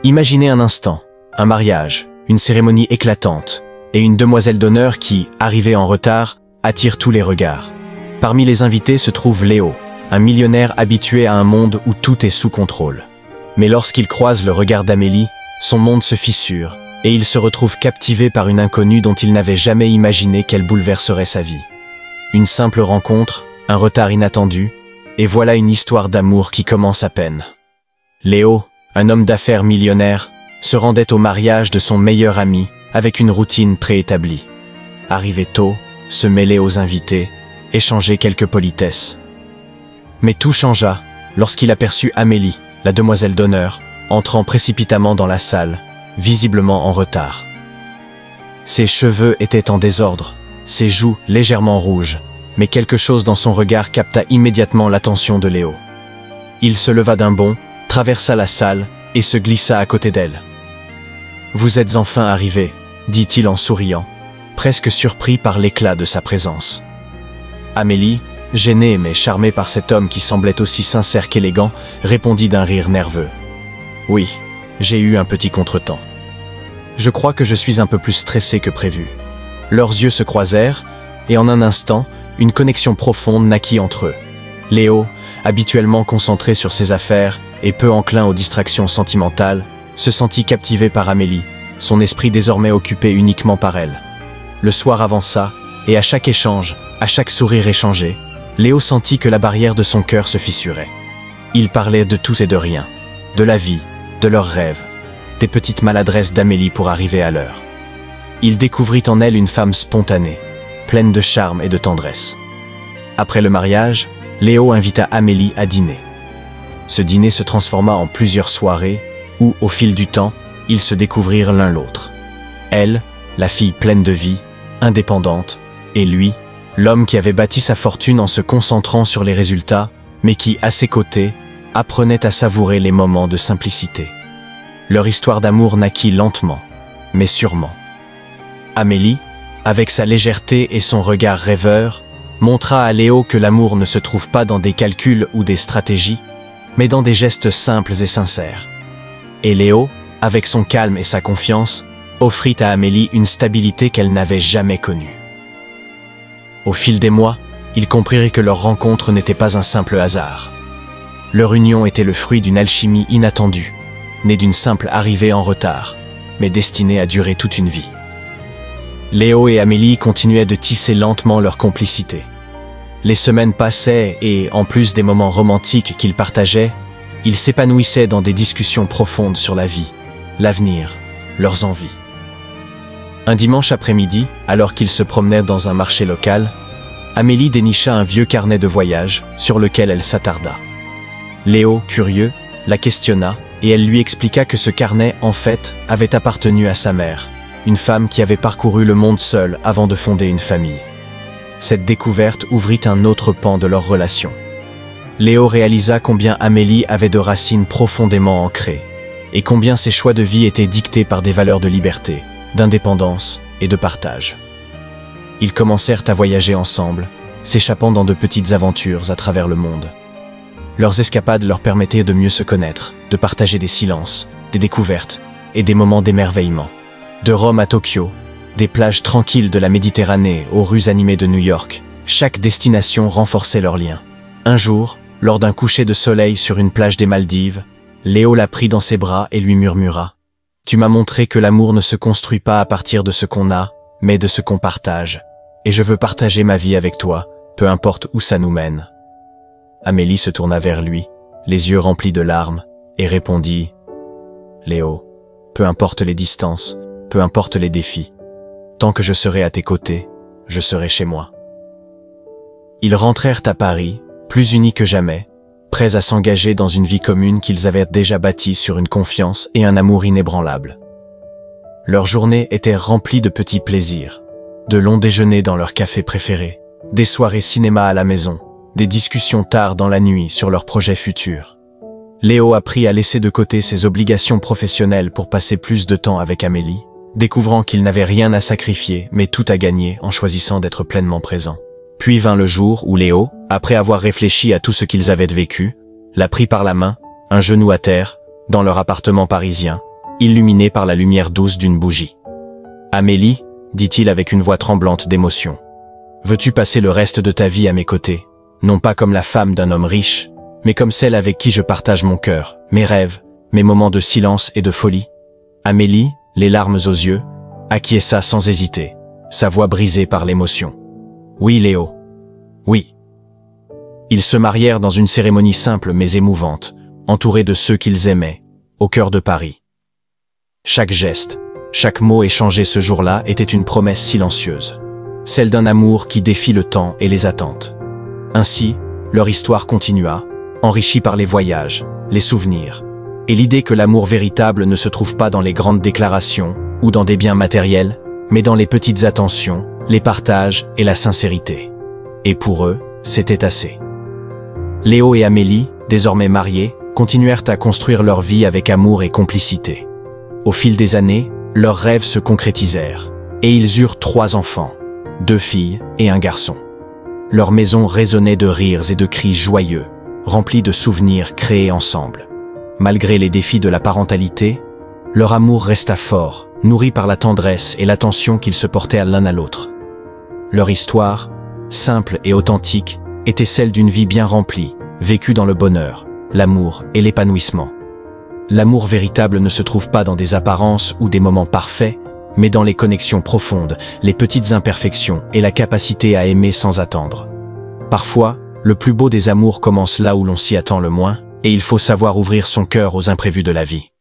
Imaginez un instant, un mariage, une cérémonie éclatante, et une demoiselle d'honneur qui, arrivée en retard, attire tous les regards. Parmi les invités se trouve Léo, un millionnaire habitué à un monde où tout est sous contrôle. Mais lorsqu'il croise le regard d'Amélie, son monde se fissure, et il se retrouve captivé par une inconnue dont il n'avait jamais imaginé qu'elle bouleverserait sa vie. Une simple rencontre, un retard inattendu, et voilà une histoire d'amour qui commence à peine. Léo, un homme d'affaires millionnaire, se rendait au mariage de son meilleur ami avec une routine préétablie. Arriver tôt, se mêler aux invités, échanger quelques politesses. Mais tout changea lorsqu'il aperçut Amélie, la demoiselle d'honneur, entrant précipitamment dans la salle, visiblement en retard. Ses cheveux étaient en désordre, ses joues légèrement rouges, mais quelque chose dans son regard capta immédiatement l'attention de Léo. Il se leva d'un bond, traversa la salle et se glissa à côté d'elle. « Vous êtes enfin arrivé », dit-il en souriant, presque surpris par l'éclat de sa présence. Amélie, gênée mais charmée par cet homme qui semblait aussi sincère qu'élégant, répondit d'un rire nerveux. « Oui, j'ai eu un petit contretemps. Je crois que je suis un peu plus stressé que prévu. » Leurs yeux se croisèrent, et en un instant, une connexion profonde naquit entre eux. Léo, habituellement concentré sur ses affaires et peu enclin aux distractions sentimentales, se sentit captivé par Amélie, son esprit désormais occupé uniquement par elle. Le soir avança, et à chaque échange, à chaque sourire échangé, Léo sentit que la barrière de son cœur se fissurait. Ils parlaient de tout et de rien, de la vie, de leurs rêves, des petites maladresses d'Amélie pour arriver à l'heure. Il découvrit en elle une femme spontanée, pleine de charme et de tendresse. Après le mariage, Léo invita Amélie à dîner. Ce dîner se transforma en plusieurs soirées où, au fil du temps, ils se découvrirent l'un l'autre. Elle, la fille pleine de vie, indépendante, et lui, l'homme qui avait bâti sa fortune en se concentrant sur les résultats, mais qui, à ses côtés, apprenait à savourer les moments de simplicité. Leur histoire d'amour naquit lentement, mais sûrement. Amélie, avec sa légèreté et son regard rêveur, montra à Léo que l'amour ne se trouve pas dans des calculs ou des stratégies, mais dans des gestes simples et sincères. Et Léo, avec son calme et sa confiance, offrit à Amélie une stabilité qu'elle n'avait jamais connue. Au fil des mois, ils comprirent que leur rencontre n'était pas un simple hasard. Leur union était le fruit d'une alchimie inattendue, née d'une simple arrivée en retard, mais destinée à durer toute une vie. Léo et Amélie continuaient de tisser lentement leur complicité. Les semaines passaient et, en plus des moments romantiques qu'ils partageaient, ils s'épanouissaient dans des discussions profondes sur la vie, l'avenir, leurs envies. Un dimanche après-midi, alors qu'ils se promenaient dans un marché local, Amélie dénicha un vieux carnet de voyage sur lequel elle s'attarda. Léo, curieux, la questionna et elle lui expliqua que ce carnet, en fait, avait appartenu à sa mère, une femme qui avait parcouru le monde seule avant de fonder une famille. Cette découverte ouvrit un autre pan de leur relation. Léo réalisa combien Amélie avait de racines profondément ancrées, et combien ses choix de vie étaient dictés par des valeurs de liberté, d'indépendance et de partage. Ils commencèrent à voyager ensemble, s'échappant dans de petites aventures à travers le monde. Leurs escapades leur permettaient de mieux se connaître, de partager des silences, des découvertes et des moments d'émerveillement. De Rome à Tokyo, des plages tranquilles de la Méditerranée aux rues animées de New York, chaque destination renforçait leurs liens. Un jour, lors d'un coucher de soleil sur une plage des Maldives, Léo la prit dans ses bras et lui murmura « Tu m'as montré que l'amour ne se construit pas à partir de ce qu'on a, mais de ce qu'on partage. Et je veux partager ma vie avec toi, peu importe où ça nous mène. » Amélie se tourna vers lui, les yeux remplis de larmes, et répondit « Léo, peu importe les distances, peu importe les défis, tant que je serai à tes côtés, je serai chez moi. » Ils rentrèrent à Paris, plus unis que jamais, prêts à s'engager dans une vie commune qu'ils avaient déjà bâtie sur une confiance et un amour inébranlables. Leurs journées étaient remplies de petits plaisirs, de longs déjeuners dans leur café préféré, des soirées cinéma à la maison, des discussions tard dans la nuit sur leurs projets futurs. Léo apprit à laisser de côté ses obligations professionnelles pour passer plus de temps avec Amélie, découvrant qu'il n'avait rien à sacrifier mais tout à gagner en choisissant d'être pleinement présent. Puis vint le jour où Léo, après avoir réfléchi à tout ce qu'ils avaient vécu, la prit par la main, un genou à terre, dans leur appartement parisien, illuminé par la lumière douce d'une bougie. « Amélie, dit-il avec une voix tremblante d'émotion, veux-tu passer le reste de ta vie à mes côtés, non pas comme la femme d'un homme riche, mais comme celle avec qui je partage mon cœur, mes rêves, mes moments de silence et de folie ?» Amélie, les larmes aux yeux, acquiesça sans hésiter, sa voix brisée par l'émotion. « Oui, Léo. Oui. » Ils se marièrent dans une cérémonie simple mais émouvante, entourés de ceux qu'ils aimaient, au cœur de Paris. Chaque geste, chaque mot échangé ce jour-là était une promesse silencieuse, celle d'un amour qui défie le temps et les attentes. Ainsi, leur histoire continua, enrichie par les voyages, les souvenirs, et l'idée que l'amour véritable ne se trouve pas dans les grandes déclarations ou dans des biens matériels, mais dans les petites attentions, les partages et la sincérité. Et pour eux, c'était assez. Léo et Amélie, désormais mariés, continuèrent à construire leur vie avec amour et complicité. Au fil des années, leurs rêves se concrétisèrent, et ils eurent 3 enfants, 2 filles et un garçon. Leur maison résonnait de rires et de cris joyeux, remplis de souvenirs créés ensemble. Malgré les défis de la parentalité, leur amour resta fort, nourri par la tendresse et l'attention qu'ils se portaient l'un à l'autre. Leur histoire, simple et authentique, était celle d'une vie bien remplie, vécue dans le bonheur, l'amour et l'épanouissement. L'amour véritable ne se trouve pas dans des apparences ou des moments parfaits, mais dans les connexions profondes, les petites imperfections et la capacité à aimer sans attendre. Parfois, le plus beau des amours commence là où l'on s'y attend le moins, et il faut savoir ouvrir son cœur aux imprévus de la vie.